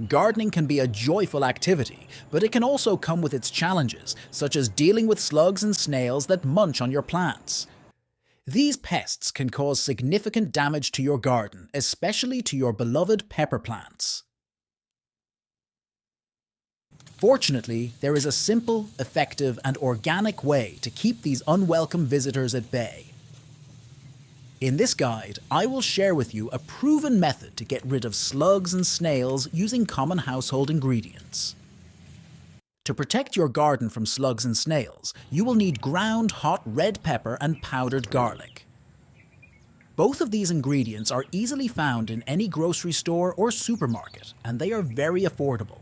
Gardening can be a joyful activity, but it can also come with its challenges, such as dealing with slugs and snails that munch on your plants. These pests can cause significant damage to your garden, especially to your beloved pepper plants. Fortunately, there is a simple, effective, and organic way to keep these unwelcome visitors at bay. In this guide, I will share with you a proven method to get rid of slugs and snails using common household ingredients. To protect your garden from slugs and snails, you will need ground hot red pepper and powdered garlic. Both of these ingredients are easily found in any grocery store or supermarket, and they are very affordable.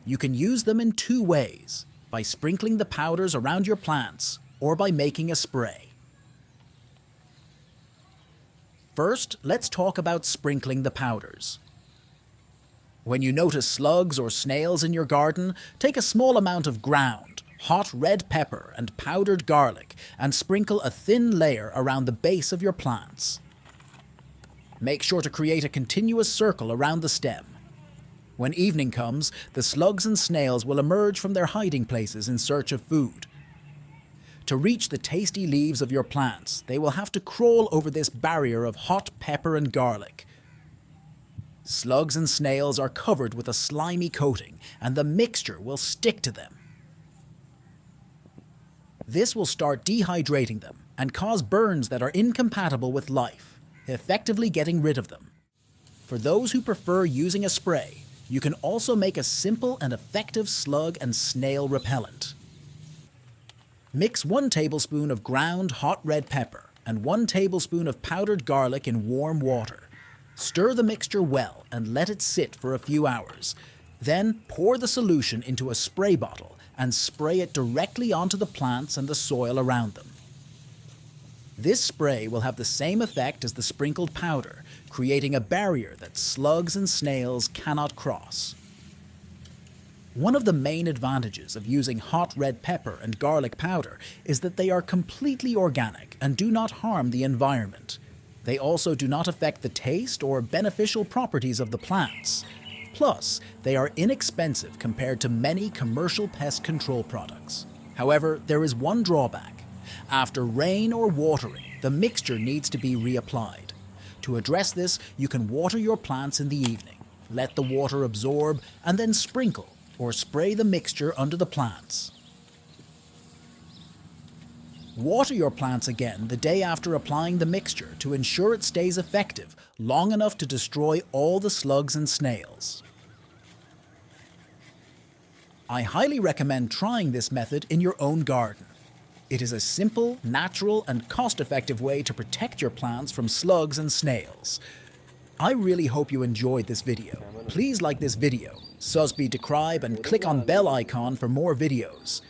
You can use them in two ways, by sprinkling the powders around your plants or by making a spray. First, let's talk about sprinkling the powders. When you notice slugs or snails in your garden, take a small amount of ground, hot red pepper and powdered garlic and sprinkle a thin layer around the base of your plants. Make sure to create a continuous circle around the stem. When evening comes, the slugs and snails will emerge from their hiding places in search of food. To reach the tasty leaves of your plants, they will have to crawl over this barrier of hot pepper and garlic. Slugs and snails are covered with a slimy coating, and the mixture will stick to them. This will start dehydrating them and cause burns that are incompatible with life, effectively getting rid of them. For those who prefer using a spray, you can also make a simple and effective slug and snail repellent. Mix 1 tablespoon of ground hot red pepper and 1 tablespoon of powdered garlic in warm water. Stir the mixture well and let it sit for a few hours. Then pour the solution into a spray bottle and spray it directly onto the plants and the soil around them. This spray will have the same effect as the sprinkled powder, creating a barrier that slugs and snails cannot cross. One of the main advantages of using hot red pepper and garlic powder is that they are completely organic and do not harm the environment. They also do not affect the taste or beneficial properties of the plants. Plus, they are inexpensive compared to many commercial pest control products. However, there is one drawback. After rain or watering, the mixture needs to be reapplied. To address this, you can water your plants in the evening, let the water absorb, and then sprinkle or spray the mixture under the plants. Water your plants again the day after applying the mixture to ensure it stays effective long enough to destroy all the slugs and snails. I highly recommend trying this method in your own garden. It is a simple, natural, and cost-effective way to protect your plants from slugs and snails. I really hope you enjoyed this video. Please like this video, subscribe and click on bell icon for more videos.